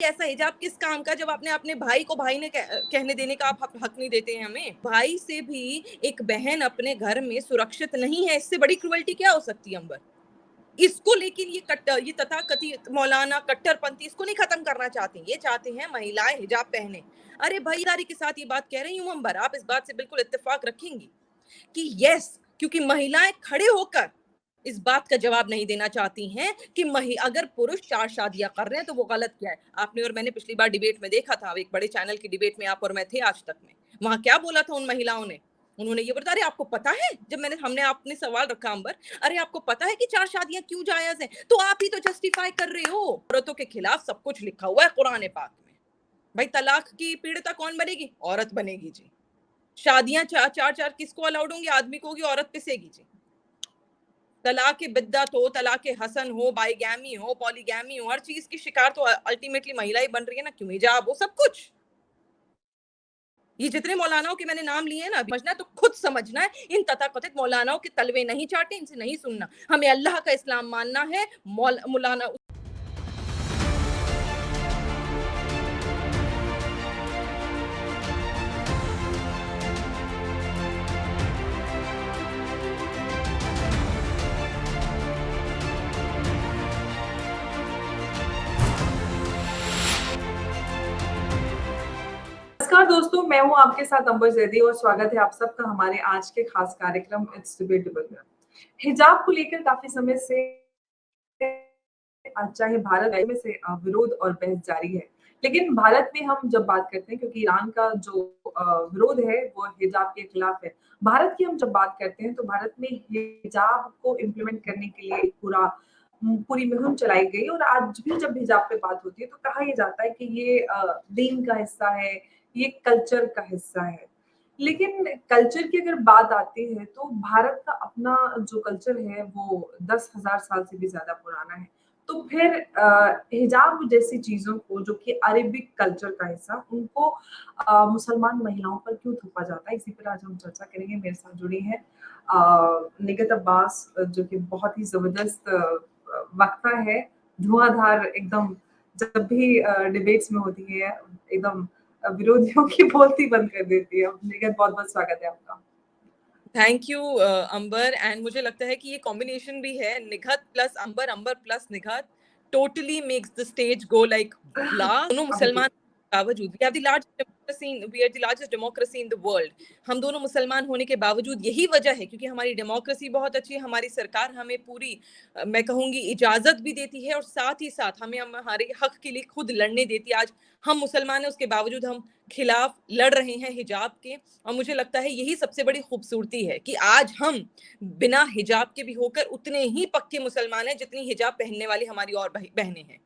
ऐसा हिजाब किस काम का, जब आपने अपने भाई को भाई ने कहने देने का आप हक नहीं देते हैं हमें। भाई से भी एक बहन अपने घर में सुरक्षित नहीं है, इससे बड़ी क्रुएल्टी क्या हो सकती है अंबर। इसको लेकिन ये तथाकथित मौलाना कट्टरपंथी इसको नहीं खत्म करना चाहते, ये चाहते हैं महिलाएं हिजाब पहने। अरे भाईदारी के साथ ये बात कह रही हूँ अंबर, आप इस बात से बिल्कुल इत्तेफाक रखेंगी कि यस, क्योंकि महिलाएं खड़े होकर इस बात का जवाब नहीं देना चाहती हैं कि अगर पुरुष 4 शादियां कर रहे हैं तो वो गलत क्या है। आपने और मैंने पिछली बार डिबेट में देखा था, एक बड़े चैनल की डिबेट में आप और मैं थे आज तक में, वहां क्या बोला था उन महिलाओं ने। उन्होंने ये बोला, अरे आपको पता है, जब हमने आपने सवाल रखा अंबर, अरे आपको पता है कि 4 शादियां क्यों जायज हैं, तो आप ही तो जस्टिफाई कर रहे हो। औरतों के खिलाफ सब कुछ लिखा हुआ है कुरान पाक में। भाई तलाक की पीड़िता कौन बनेगी? औरत बनेगी जी। शादियां चार चार किसको अलाउड होंगी? आदमी को होगी, औरत पिसेगी जी। तलाक बिद्दत हो, तलाक हसन हो, बाइगैमी हो, पॉलीगैमी हो, हर चीज की शिकार तो अल्टीमेटली महिला ही बन रही है ना, क्यों हिजाब हो, सब कुछ। ये जितने मौलानाओं के मैंने नाम लिए ना, समझना है तो खुद समझना है, इन तथाकथित मौलानाओं के तलवे नहीं चाटे, इनसे नहीं सुनना। हमें अल्लाह का इस्लाम मानना है। मौलाना नमस्कार दोस्तों, मैं हूं आपके साथ अंबर जैदी और स्वागत है आप सबका हमारे आज के खास कार्यक्रम इट्स डिबेटेबल में। हिजाब को लेकर काफी समय से चाहे भारत में से विरोध और बहस जारी है, लेकिन भारत में हम जब बात करते हैं, क्योंकि ईरान का जो विरोध है वो हिजाब के खिलाफ है। भारत की हम जब बात करते हैं तो भारत में हिजाब को इम्प्लीमेंट करने के लिए एक पूरी मुहिम चलाई गई और आज भी जब हिजाब पे बात होती है तो कहा यह जाता है कि ये दीन का हिस्सा है, ये कल्चर का हिस्सा है। लेकिन कल्चर की अगर बात आती है तो भारत का अपना जो कल्चर है वो 10,000 साल से भी ज्यादा पुराना है। तो फिर हिजाब जैसी चीजों को, जो कि अरेबिक कल्चर का हिस्सा, उनको मुसलमान महिलाओं पर क्यों थोपा जाता है, इसी पर आज हम चर्चा करेंगे। मेरे साथ जुड़ी हैं निगत अब्बास, जो कि बहुत ही जबरदस्त वक्ता है, धुआंधार एकदम। जब भी डिबेट्स में होती है एकदम विरोधियों की बोलती बंद कर देती है। निगत, बहुत बहुत स्वागत है आपका। Thank you Ambar. एंड मुझे लगता है कि ये कॉम्बिनेशन भी है, Nighat plus Ambar, Ambar plus Nighat, totally makes the stage go like blah. दोनों मुसलमान बावजूद, we are the largest democracy in the world। हम दोनों मुसलमान होने के बावजूद, यही वजह है क्योंकि हमारी डेमोक्रेसी बहुत अच्छी है, हमारी सरकार हमें पूरी मैं कहूंगी इजाजत भी देती है और साथ ही साथ हमें हमारे हक के लिए खुद लड़ने देती है। आज हम मुसलमान हैं, उसके बावजूद हम खिलाफ लड़ रहे हैं हिजाब के। और मुझे लगता है यही सबसे बड़ी खूबसूरती है कि आज हम बिना हिजाब के भी होकर उतने ही पक्के मुसलमान हैं जितनी हिजाब पहनने वाली हमारी और बहनें हैं।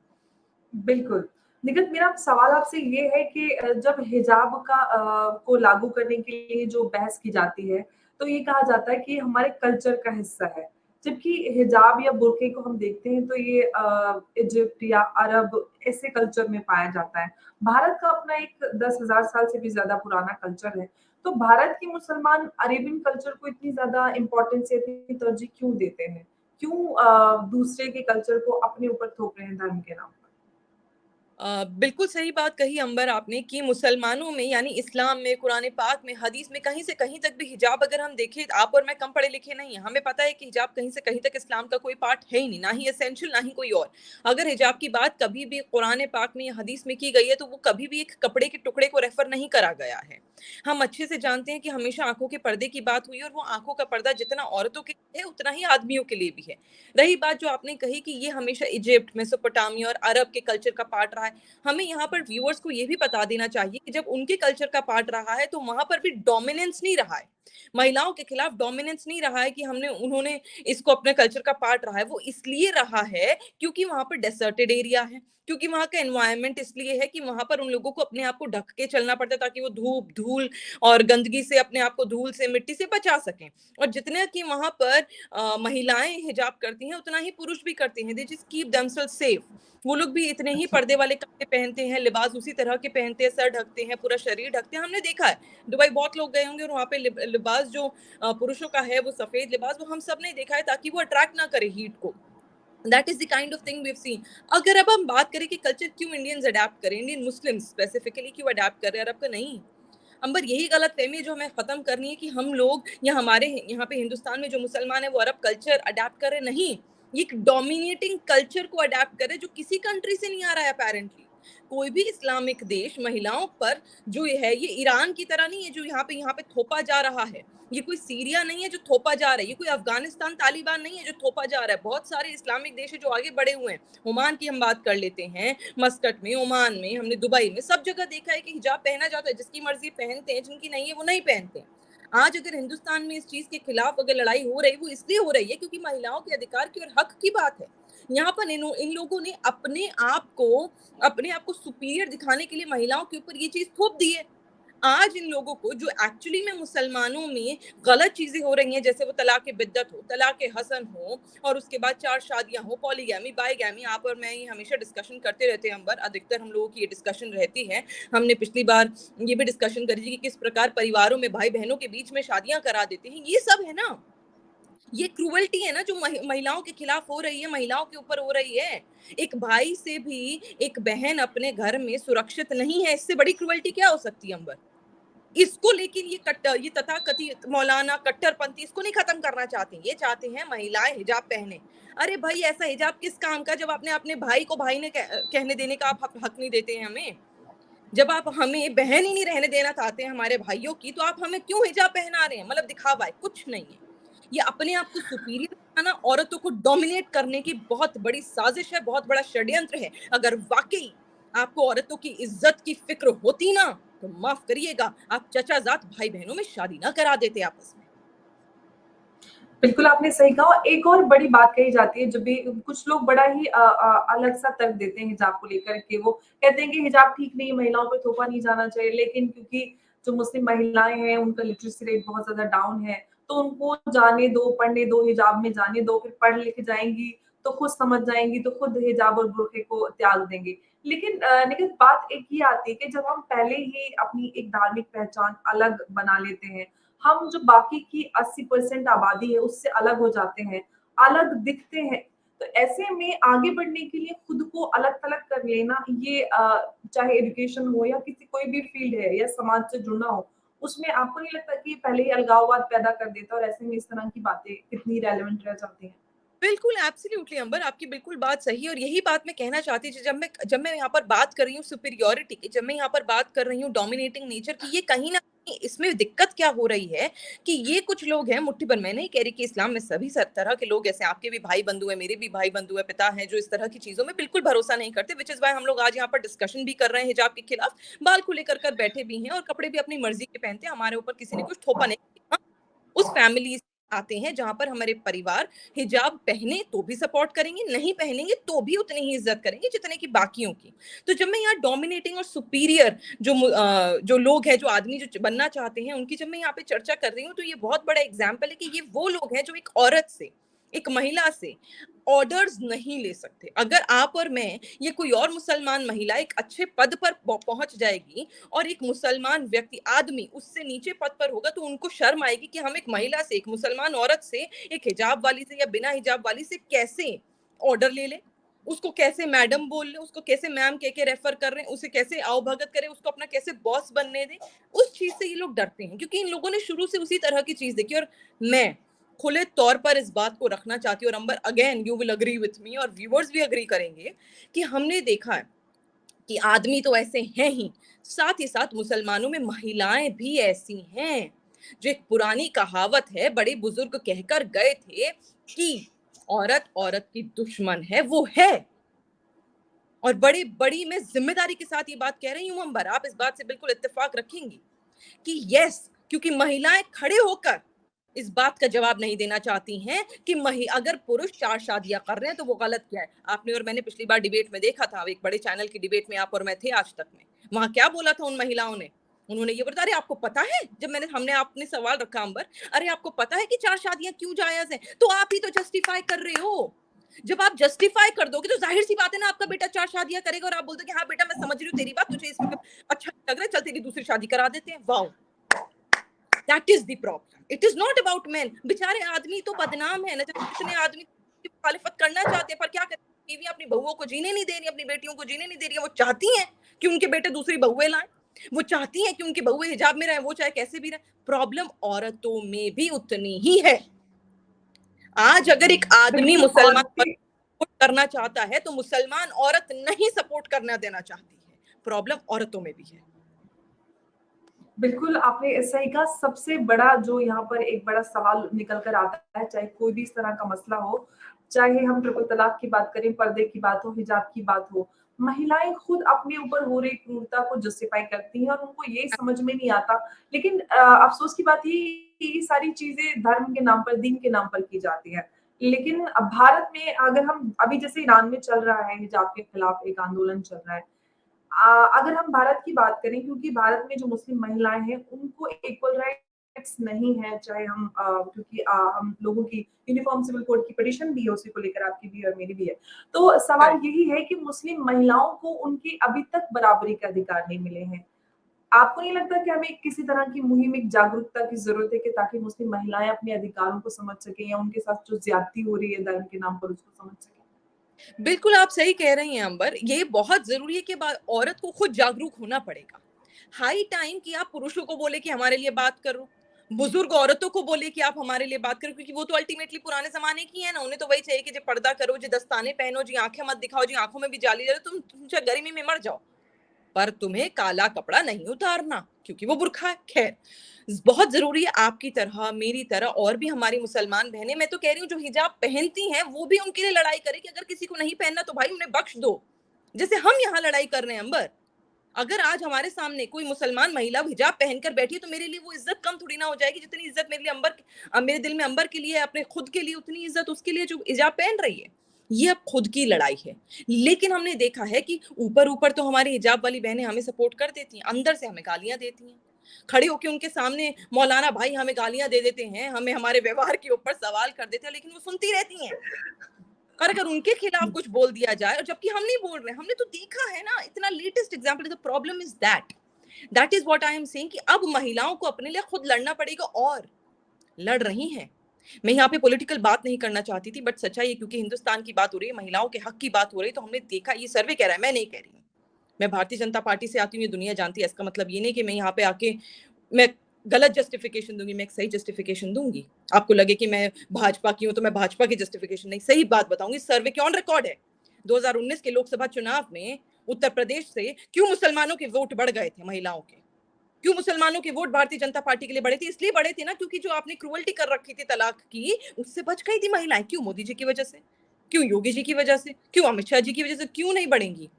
बिल्कुल। निगत, मेरा सवाल आपसे ये है कि जब हिजाब को लागू करने के लिए जो बहस की जाती है, तो ये कहा जाता है कि हमारे कल्चर का हिस्सा है। जबकि हिजाब या बुर्के को हम देखते हैं तो ये इजिप्ट या अरब ऐसे कल्चर में पाया जाता है। भारत का अपना एक 10,000 साल से भी ज़्यादा पुराना कल्चर है। तो भारत के मुसलमान अरेबियन कल्चर को इतनी ज़्यादा इम्पोर्टेंस या इतनी तरजीह क्यों देते हैं? क्यों दूसरे के कल्चर को अपने ऊपर थोप रहे हैं धर्म के नाम पर? बिल्कुल सही बात कही अंबर आपने कि मुसलमानों में यानी इस्लाम में, कुरान पाक में, हदीस में कहीं से कहीं तक भी हिजाब अगर हम देखें, आप और मैं कम पढ़े लिखे नहीं हैं, हमें पता है कि हिजाब कहीं से कहीं तक इस्लाम का कोई पार्ट है ही नहीं, ना ही एसेंशियल ना ही कोई और। अगर हिजाब की बात कभी भी कुरान पाक में या हदीस में की गई है तो वो कभी भी एक कपड़े के टुकड़े को रेफर नहीं करा गया है। हम अच्छे से जानते हैं कि हमेशा आंखों के पर्दे की बात हुई और वो आंखों का पर्दा जितना औरतों के लिए है उतना ही आदमियों के लिए भी है। रही बात जो आपने कही कि ये हमेशा इजिप्ट, मेसोपोटामिया और अरब के कल्चर का पार्ट रहा है, हमें यहाँ पर व्यूअर्स को ये भी बता देना चाहिए कि जब उनके कल्चर का पार्ट रहा है तो वहां पर भी डोमिनेंस नहीं रहा है, महिलाओं के खिलाफ डोमिनेंस नहीं रहा है कि हमने उन्होंने इसको अपने कल्चर का पार्ट रहा है। वो इसलिए रहा है क्योंकि वहां पर डेसर्टेड एरिया है, क्योंकि वहां का एनवायरनमेंट इसलिए है कि वहां पर उन लोगों को अपने आप को ढक के चलना पड़ता है ताकि वो धूप, धूल और गंदगी से अपने आप को, धूल से, मिट्टी से बचा सकें। और जितना कि वहां पर महिलाएं हिजाब करती हैं उतना ही पुरुष भी करते हैं, they just keep themselves safe. वो लोग भी इतने ही अच्छा। पर्दे वाले कपड़े पहनते हैं, लिबास उसी तरह के पहनते हैं, सर ढकते हैं, पूरा शरीर ढकते हैं। हमने देखा है, दुबई बहुत लोग गए होंगे और वहाँ पे लिबास जो पुरुषों का है वो सफेद लिबास, वो हम सब ने देखा है ताकि वो अट्रैक्ट ना करे हीट को। That is the kind of thing we have seen. अगर अब हम बात करें कि कल्चर क्यों इंडियंस अडेप्ट करें, इंडियन मुस्लिम स्पेसिफिकली क्यों अडेप्ट कर रहे हैं अरब का, नहीं। अंबर यही गलत फहमी है जो हमें खत्म करनी है कि हम लोग या हमारे यहाँ पे हिंदुस्तान में जो मुसलमान है वो अरब कल्चर अडेप्ट कर रहे, नहीं। ये एक डोमिनेटिंग कल्चर को अडेप्ट करे जो किसी कंट्री से नहीं आ रहा है अपेरेंटली। कोई भी इस्लामिक देश महिलाओं पर जो है, ये ईरान की तरह नहीं है जो यहाँ पे थोपा जा रहा है। ये कोई सीरिया नहीं है जो थोपा जा रहा है, ये कोई अफगानिस्तान तालिबान नहीं है जो थोपा जा रहा है। बहुत सारे इस्लामिक देश है जो आगे बढ़े हुए हैं। ओमान की हम बात कर लेते हैं, मस्कट में, ओमान में, हमने दुबई में, सब जगह देखा है कि हिजाब पहना जाता है, जिसकी मर्जी पहनते हैं, जिनकी नहीं है वो नहीं पहनते हैं। आज अगर हिंदुस्तान में इस चीज के खिलाफ अगर लड़ाई हो रही, वो इसलिए हो रही है क्योंकि महिलाओं के अधिकार की और हक की बात है। यहाँ पर इन लोगों ने अपने आप को सुपीरियर दिखाने के लिए महिलाओं के ऊपर ये चीज थोप दी है। आज इन लोगों को जो एक्चुअली में मुसलमानों में गलत चीजें हो रही हैं, जैसे वो तलाक बिद्दत हो, तलाक हसन हो, और उसके बाद 4 शादियां हो, पॉलीगैमी, बाईगैमी, आप और मैं ये हमेशा डिस्कशन करते रहते हैं अंबर, अधिकतर हम लोगों की ये डिस्कशन रहती है। हमने पिछली बार ये भी डिस्कशन करी थी कि किस प्रकार परिवारों में भाई बहनों के बीच में शादियां करा देते हैं। ये सब है ना, ये क्रूअल्टी है ना जो महिलाओं के खिलाफ हो रही है, महिलाओं के ऊपर हो रही है। एक भाई से भी एक बहन अपने घर में सुरक्षित नहीं है, इससे बड़ी क्रूअल्टी क्या हो सकती है अंबर? इसको लेकिन ये तथाकथित मौलाना कट्टरपंथी इसको नहीं खत्म करना चाहते, ये चाहते हैं महिलाएं हिजाब पहने। अरे भाई, ऐसा हिजाब किस काम का जब आपने अपने भाई को भाई ने कहने देने का आप हक नहीं देते हैं हमें। जब आप हमें बहन ही नहीं रहने देना चाहते हैं हमारे भाइयों की, तो आप हमें क्यों हिजाब पहना रहे हैं? मतलब दिखावा है, कुछ नहीं है। ये अपने आप को सुपीरियर बनाना, औरतों को डोमिनेट करने की बहुत बड़ी साजिश है, बहुत बड़ा षड्यंत्र है। अगर वाकई आपको औरतों की इज्जत की फिक्र होती ना, तो माफ करिएगा, आप चचाजात भाई बहनों में शादी ना करा देते आपस में। बिल्कुल, आपने सही कहा। और एक और बड़ी बात कही जाती है, जब भी कुछ लोग बड़ा ही अलग-सा तर्क देते हैं हिजाब को लेकर के, वो कहते हैं कि हिजाब ठीक नहीं है, महिलाओं पे थोपा नहीं जाना चाहिए। लेकिन क्योंकि जो मुस्लिम महिलाएँ हैं, उनका लिटरेसी रेट बहुत ज़्यादा डाउन है, तो उनको जाने दो, पढ़ने दो, हिजाब में जाने दो, फिर पढ़ लिख जाएँगी, तो खुद समझ जाएँगी, तो खुद हिजाब और बुर्क़े को त्याग देंगी। लेकिन बात एक ये आती है कि जब हम पहले ही अपनी एक धार्मिक पहचान अलग बना लेते हैं, हम जो बाकी की 80% आबादी है उससे अलग हो जाते हैं, अलग दिखते हैं। तो ऐसे में आगे बढ़ने के लिए खुद को अलग-थलग कर लेना, ये चाहे एजुकेशन हो या किसी कोई भी फील्ड है या समाज से जुड़ना हो, उसमें आपको नहीं लगता कि पहले ही अलगाववाद पैदा कर देता है और ऐसे में इस तरह की बातें कितनी रेलेवेंट रह जाती हैं? बिल्कुल, एब्सोल्युटली अंबर, आपकी बिल्कुल बात सही है और यही बात मैं कहना चाहती थी जब मैं यहाँ पर बात कर रही हूँ सुपीरियॉरिटी की, जब मैं यहाँ पर बात कर रही हूँ डोमिनेटिंग नेचर की, ये कहीं न कहीं इसमें दिक्कत क्या हो रही है कि ये कुछ लोग हैं मुट्ठी भर, मैं नहीं कह रही कि इस्लाम में सभी तरह के लोग ऐसे, आपके भी भाई बंधु हैं, मेरे भी भाई बंधु हैं, पिता हैं, जो इस तरह की चीज़ों में बिल्कुल भरोसा नहीं करते, व्हिच इज़ व्हाई हम लोग आज यहाँ पर डिस्कशन भी कर रहे हैं हिजाब के खिलाफ, बाल खुले कर बैठे भी हैं और कपड़े भी अपनी मर्ज़ी के पहनते हैं, हमारे ऊपर किसी ने कुछ थोपा नहीं। हाँ, उस फैमिली से आते हैं जहाँ पर हमारे परिवार हिजाब पहने तो भी सपोर्ट करेंगे, नहीं पहनेंगे तो भी उतनी ही इज्जत करेंगे जितने की बाकियों की। तो जब मैं यहाँ डोमिनेटिंग और सुपीरियर जो लोग हैं, जो आदमी जो बनना चाहते हैं, उनकी जब मैं यहाँ पे चर्चा कर रही हूँ, तो ये बहुत बड़ा एग्जाम्पल है कि ये वो लोग हैं जो एक औरत से, एक महिला से ऑर्डर्स नहीं ले सकते। अगर आप और मैं, ये कोई और मुसलमान महिला एक अच्छे पद पर पहुंच जाएगी और एक मुसलमान व्यक्ति, आदमी उससे नीचे पद पर होगा, तो उनको शर्म आएगी कि हम एक महिला से, एक मुसलमान औरत से, एक हिजाब वाली से या बिना हिजाब वाली से कैसे ऑर्डर ले ले, उसको कैसे मैडम बोल ले, उसको कैसे मैम कह के रेफर कर रहे हैं, उसे कैसे आओ भगत करे, उसको अपना कैसे बॉस बनने दे। उस चीज से ये लोग डरते हैं क्योंकि इन लोगों ने शुरू से उसी तरह की चीज देखी। और मैं खुले तौर पर इस बात को रखना चाहती हूँ, और Ambar, again you will agree with me और व्यूअर्स भी अग्री करेंगे कि हमने देखा है कि आदमी तो ऐसे हैं ही, साथ ही साथ मुसलमानों में महिलाएं भी ऐसी हैं। जो एक पुरानी कहावत है, बड़े बुजुर्ग कहकर गए थे कि औरत औरत की दुश्मन है, वो है। और बड़ी बड़ी मैं जिम्मेदारी के साथ ये बात कह रही हूँ अंबर, आप इस बात से बिल्कुल इत्तेफाक रखेंगी कि यस, क्योंकि महिलाएं खड़े होकर इस बात का जवाब नहीं देना चाहती हैं कि अगर पुरुष 4 शादियां कर रहे हैं तो वो गलत क्या है। आपने और मैंने पिछली बार डिबेट में देखा था, एक बड़े चैनल की डिबेट में आप और मैं थे आज तक में, वहां क्या बोला था उन महिलाओं ने? उन्होंने ये बोला, अरे आपको पता है, जब हमने आपने सवाल रखा अंबर, अरे आपको पता है कि 4 शादियां क्यों जायज है? तो आप ही तो जस्टिफाई कर रहे हो। जब आप जस्टिफाई कर दोगे तो जाहिर सी बात है ना, आपका बेटा 4 शादियां करेगा और आप बोलते कि हाँ बेटा मैं समझ रही हूँ तेरी बात, तुझे इसमें अच्छा लग रहा है, चल तेरी दूसरी शादी करा देते हैं। Wow, that is the problem. It is not about main. बेचारे आदमी तो बदनाम है ना, कितने आदमी की मुखालिफत करना चाहते हैं, पर क्या करें, बीवियां अपनी बहुओं को जीने नहीं दे रही, अपनी बेटियों को जीने नहीं दे रही है। वो चाहती हैं कि उनके बेटे दूसरी बहुएं लाएं, वो चाहती हैं कि उनकी बहुएं हिजाब में रहें, वो चाहे कैसे भी रहें। प्रॉब्लम औरतों में भी उतनी ही है। आज अगर एक आदमी बिल्कुल मुसलमान औरत औरतें सपोर्ट करना चाहता है तो मुसलमान औरत नहीं सपोर्ट करना देना चाहती है। प्रॉब्लम औरतों में भी है। बिल्कुल, आपने सही कहा। सबसे बड़ा जो यहाँ पर एक बड़ा सवाल निकल कर आता है, चाहे कोई भी इस तरह का मसला हो, चाहे हम ट्रिपल तलाक की बात करें, पर्दे की बात हो, हिजाब की बात हो, महिलाएँ खुद अपने ऊपर हो रही क्रूरता को जस्टिफाई करती हैं और उनको ये समझ में नहीं आता। लेकिन अफ़सोस की बात ये है कि ये सारी चीज़ें धर्म के नाम पर, दीन के नाम पर की जाती हैं। लेकिन भारत में अगर हम अभी जैसे ईरान में चल रहा है, हिजाब के खिलाफ एक आंदोलन चल रहा है। अगर हम भारत की बात करें, क्योंकि भारत में जो मुस्लिम महिलाएँ हैं, उनको इक्वल राइट्स नहीं है, चाहे हम क्योंकि हम लोगों की यूनिफ़ॉर्म सिविल कोड की पिटीशन भी है, उसी को लेकर आपकी भी और मेरी भी है। तो सवाल करेक्ट। यही है कि मुस्लिम महिलाओं को उनकी अभी तक बराबरी के अधिकार नहीं मिले हैं। आपको नहीं लगता कि हमें किसी तरह की मुहिम, एक जागरूकता की ज़रूरत है कि ताकि मुस्लिम महिलाएँ अपने अधिकारों को समझ सकें या उनके साथ जो ज़्यादती हो रही है धर्म के नाम पर, उसको समझ सकें? बिल्कुल आप सही कह रही हैं अंबर। ये बहुत ज़रूरी है कि औरत को खुद जागरूक होना पड़ेगा। हाई टाइम कि आप पुरुषों को बोले कि हमारे लिए बात करो। बुजुर्ग औरतों को बोले कि आप हमारे लिए बात करो, क्योंकि वो तो अल्टीमेटली पुराने ज़माने की है ना। उन्हें तो वही चाहिए कि जी पर्दा करो, जी दस्ताने पहनो, जी आँखें मत दिखाओ, जी आँखों में भी जाली डालो, तुम चाहे गर्मी में मर जाओ। पर तुम्हें काला कपड़ा नहीं उतारना, क्योंकि वो बुरखा है। खैर, बहुत ज़रूरी है आपकी तरह, मेरी तरह और भी हमारी मुसलमान बहनें, मैं तो कह रही हूँ जो हिजाब पहनती हैं, वो भी उनके लिए लड़ाई करें कि अगर किसी को नहीं पहनना तो भाई उन्हें बख्श दो। जैसे हम यहाँ लड़ाई कर रहे हैं अंबर। अगर आज हमारे सामने कोई मुसलमान महिला हिजाब पहनकर बैठी है तो मेरे लिए वो इज्जत कम थोड़ी ना हो जाएगी, जितनी इज्जत मेरे लिए मेरे दिल में अंबर के लिए है, अपने खुद के लिए उतनी इज्जत उसके लिए जो हिजाब पहन रही है। ये अब खुद की लड़ाई है। लेकिन हमने देखा है कि ऊपर ऊपर तो हमारी हिजाब वाली बहनें हमें सपोर्ट कर देती हैं, अंदर से हमें गालियां देती हैं। खड़े होके उनके सामने मौलाना भाई हमें गालियां दे देते हैं, हमें हमारे व्यवहार के ऊपर सवाल कर देते हैं, लेकिन वो सुनती रहती हैं। और अगर उनके खिलाफ कुछ बोल दिया जाए, और जबकि हम नहीं बोल रहे, हमने तो देखा है ना, इतना latest example. The problem is that is what I am saying कि अब महिलाओं को अपने लिए खुद लड़ना पड़ेगा, और लड़ रही हैं। मैं यहाँ पे पॉलिटिकल बात नहीं करना चाहती थी, बट सच्चाई है, क्योंकि हिंदुस्तान की बात हो रही है, महिलाओं के हक की बात हो रही है, तो हमने देखा, ये सर्वे कह रहा है, मैं नहीं कह रही हूँ। मैं भारतीय जनता पार्टी से आती हूँ, ये दुनिया जानती है। इसका मतलब ये नहीं कि मैं यहाँ पे आके मैं गलत जस्टिफिकेशन दूंगी, मैं एक सही जस्टिफिकेशन दूंगी। आपको लगे कि मैं भाजपा की हूँ तो मैं भाजपा की जस्टिफिकेशन नहीं, सही बात बताऊंगी। सर्वे के ऑन रिकॉर्ड है। 2019 के लोकसभा चुनाव में उत्तर प्रदेश से क्यों मुसलमानों के वोट बढ़ गए थे, महिलाओं के क्यों मुसलमानों के वोट भारतीय जनता पार्टी के लिए बढ़े थे? इसलिए बढ़े थे ना, क्योंकि जो आपने क्रूअल्टी कर रखी थी तलाक की, उससे बच गई थी महिलाएं। क्यों? मोदी जी की वजह से। क्यों? योगी जी की वजह से। क्यों? अमित शाह जी की वजह से। क्यों नहीं बढ़ेंगी?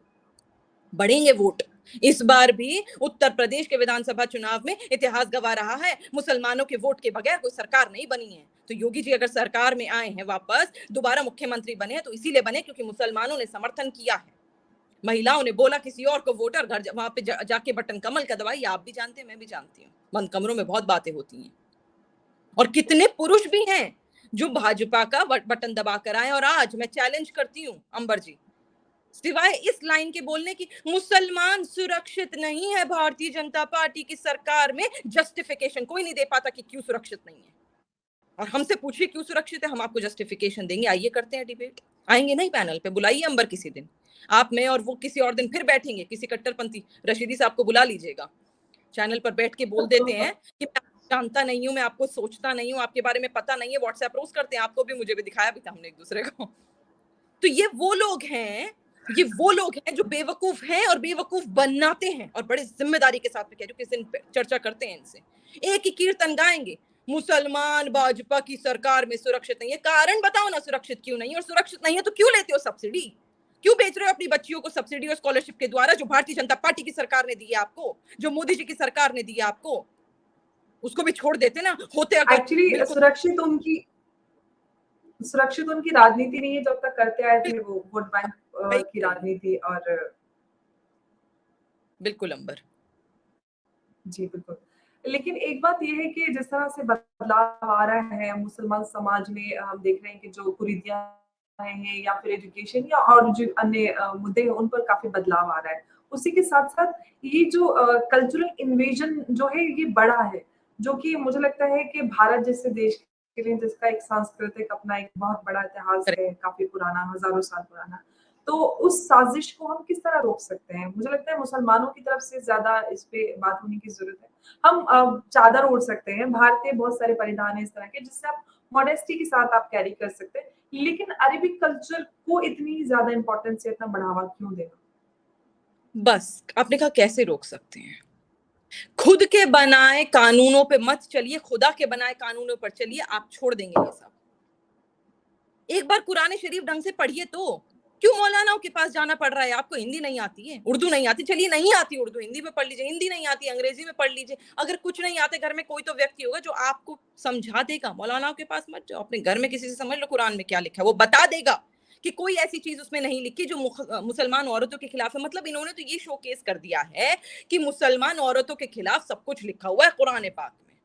बढ़ेंगे वोट। इस बार भी उत्तर प्रदेश के विधानसभा चुनाव में इतिहास गवा रहा है, मुसलमानों के वोट के बगैर कोई सरकार नहीं बनी है। तो योगी जी अगर सरकार में आए हैं वापस, दोबारा मुख्यमंत्री बने हैं, तो इसीलिए बने क्योंकि मुसलमानों ने समर्थन किया है। महिलाओं ने बोला किसी और को वोटर घर वहां पे जाके बटन कमल का दबाई। आप भी जानते हैं, मैं भी जानती हूँ, बंद कमरों में बहुत बातें होती हैं। और कितने पुरुष भी हैं जो भाजपा का बटन दबा कर आए। और आज मैं चैलेंज करती हूँ अंबर जी, सिवाय इस लाइन के बोलने की, मुसलमान सुरक्षित नहीं है भारतीय जनता पार्टी की सरकार में, जस्टिफिकेशन कोई नहीं दे पाता कि क्यों सुरक्षित नहीं है। और हमसे पूछिए क्यों सुरक्षित है, हम आपको जस्टिफिकेशन देंगे। आइए करते हैं डिबेट। आएंगे नहीं पैनल पे? बुलाइए अंबर किसी दिन, आप, मैं और वो किसी और दिन फिर बैठेंगे। किसी कट्टरपंथी रशीदी साहब को बुला लीजिएगा, चैनल पर बैठ के बोल देते हैं कि मैं आपको जानता नहीं हूं, मैं आपको सोचता नहीं हूं, आपके बारे में पता नहीं है। व्हाट्सएप रोज करते हैं, आपको भी मुझे भी दिखाया भी था हमने एक दूसरे को। तो ये वो लोग हैं जो बेवकूफ हैं और बेवकूफ बनाते हैं। और बड़े जिम्मेदारी के साथ में कह रही हूँ, किस दिन चर्चा करते हैं इनसे, एक ही कीर्तन गाएंगे, मुसलमान भाजपा की सरकार में सुरक्षित नहीं है। कारण बताओ ना, सुरक्षित क्यों नहीं है? और सुरक्षित नहीं है तो क्यों लेते हो सब्सिडी? क्यों बेच रहे हो अपनी बच्चियों को सब्सिडी और स्कॉलरशिप के द्वारा, जो भारतीय जनता पार्टी की सरकार ने दी है आपको, जो मोदी जी की सरकार ने दी है आपको? उसको भी छोड़ देते ना, होते अगर एक्चुअली बिल्कुल। सुरक्षित उनकी राजनीति नहीं है, जब तक करते आए थे वो वोट बैंक सही की कह रही हैं, राजनीति और बिल्कुल अंबर। जी, बिल्कुल। लेकिन एक बात ये है कि जिस तरह से बदलाव आ रहा है मुसलमान समाज में, हम देख रहे हैं कि जो कुरीतियाँ हैं या फिर एजुकेशन या और जो अन्य मुद्दे हैं, उन पर काफ़ी बदलाव आ रहा है। उसी के साथ-साथ ये जो कल्चरल इन्वेजन जो है, ये बढ़ा है, जो कि मुझे लगता है कि भारत जैसे देश मुश्किल है, जिसका एक सांस्कृतिक अपना एक बहुत बड़ा इतिहास है, काफ़ी पुराना, हज़ारों साल पुराना। तो उस साज़िश को हम किस तरह रोक सकते हैं? मुझे लगता है मुसलमानों की तरफ से ज़्यादा इस पे बात होने की ज़रूरत है। हम चादर ओढ़ सकते हैं, भारतीय बहुत सारे परिधान हैं इस तरह के, जिससे आप मॉडेस्टी के साथ आप कैरी कर सकते हैं। लेकिन अरेबिक कल्चर को इतनी ज़्यादा इम्पोर्टेंस या इतना बढ़ावा क्यों देना? बस आपने कहा कैसे रोक सकते हैं? खुद के बनाए कानूनों पे मत चलिए, खुदा के बनाए कानूनों पर चलिए, आप छोड़ देंगे ये सब। एक बार कुरान शरीफ ढंग से पढ़िए तो। क्यों मौलानाओं के पास जाना पड़ रहा है? आपको हिंदी नहीं आती है, उर्दू नहीं आती, चलिए नहीं आती उर्दू, हिंदी में पढ़ लीजिए, हिंदी नहीं आती अंग्रेजी में पढ़ लीजिए। अगर कुछ नहीं आते घर में कोई तो व्यक्ति होगा जो आपको समझा देगा। मौलानाओं के पास मत जाओ, अपने घर में किसी से समझ लो कुरान में क्या लिखा है, वो बता देगा कि कोई ऐसी चीज उसमें नहीं लिखी जो मुसलमान औरतों के खिलाफ है। मतलब इन्होंने तो ये शोकेस कर दिया है कि मुसलमान औरतों के खिलाफ सब कुछ लिखा हुआ है कुरान पाक में।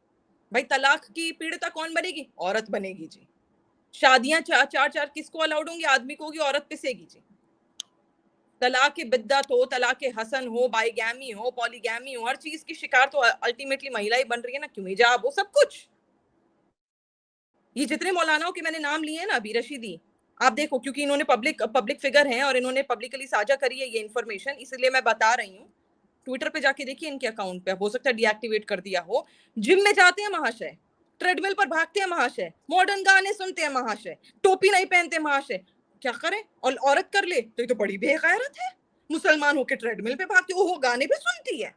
भाई तलाक की पीड़िता कौन बनेगी? औरत बनेगी जी। शादियां चार किसको अलाउड होंगी? आदमी को होगी, औरत पिसेगी जी। तलाक बिद्दत हो, तलाक हसन हो, बाईगैमी हो, पॉलीगैमी हो, हर चीज की शिकार तो अल्टीमेटली महिला ही बन रही है ना। क्यों? हिजाब हो, सब कुछ। ये जितने मौलानाओं के मैंने नाम लिए हैं ना अभी रशीदी, आप देखो, क्योंकि इन्होंने पब्लिक फिगर हैं और इन्होंने पब्लिकली साझा करी है ये इन्फॉर्मेशन, इसलिए मैं बता रही हूँ। ट्विटर पे जाके देखिए इनके अकाउंट पे, हो सकता है डीएक्टिवेट कर दिया हो। जिम में जाते हैं महाशय, ट्रेडमिल पर भागते हैं महाशय, मॉडर्न गाने सुनते हैं महाशय, टोपी नहीं पहनते महाशय। क्या करें? और औरत कर ले तो ये तो बड़ी बेगैरत है। मुसलमान होके ट्रेडमिल पे भागती, ओहो गाने भी सुनती है।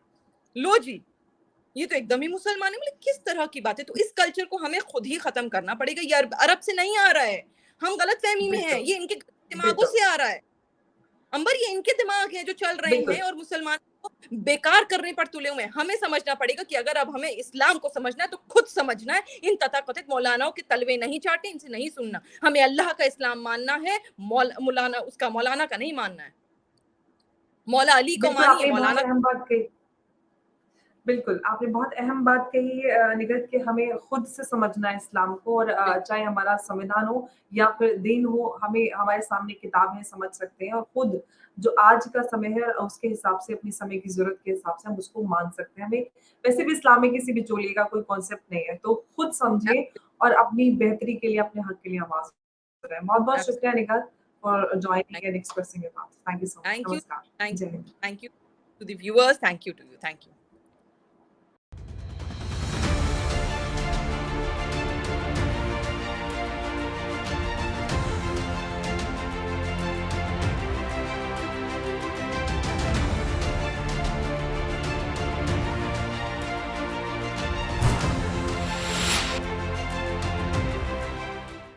लो जी, ये तो एकदम ही मुसलमान है। मतलब किस तरह की बात है? तो इस कल्चर को हमें खुद ही खत्म करना पड़ेगा। ये अरब से नहीं आ रहा है, हम गलतफहमी में हैं, बिल्कुल, ये इनके दिमागों बिल्कुल, से आ रहा है। अंबर, ये इनके दिमाग है जो चल रहे हैं बिल्कुल। और मुसलमान को बेकार करने पर तुले हुए हैं। हमें समझना पड़ेगा कि अगर अब हमें इस्लाम को समझना है तो खुद समझना है। इन तथाकथित मौलानाओं के तलवे नहीं चाटे, इनसे नहीं सुनना। हमें अल्लाह का इस्लाम मानना है, मौलाना उसका मौलाना का नहीं मानना है। मौला अली को बिल्कुल, मानिए, आपने बहुत मौलाना। अहम बात कही। बिल्कुल, आपने बहुत अहम बात कही निगत कि हमें खुद से समझना है इस्लाम को और चाहे हमारा संविधान हो या फिर दीन हो, हमें हमारे सामने किताब है, समझ सकते हैं और खुद जो आज का समय है उसके हिसाब से अपने समय की ज़रूरत के हिसाब से हम उसको मान सकते हैं। हमें वैसे भी इस्लाम में किसी बिचौलिए का कोई कॉन्सेप्ट नहीं है, तो खुद समझिए और अपनी बेहतरी के लिए, अपने हक के लिए आवाज़ उठाएँ। बहुत-बहुत शुक्रिया Nighat for joining and expressing your thoughts. Thank you so much. Thank you, नमस्कार। थैंक जय हिंद। Thank you to the viewers, thank you to you, thank you.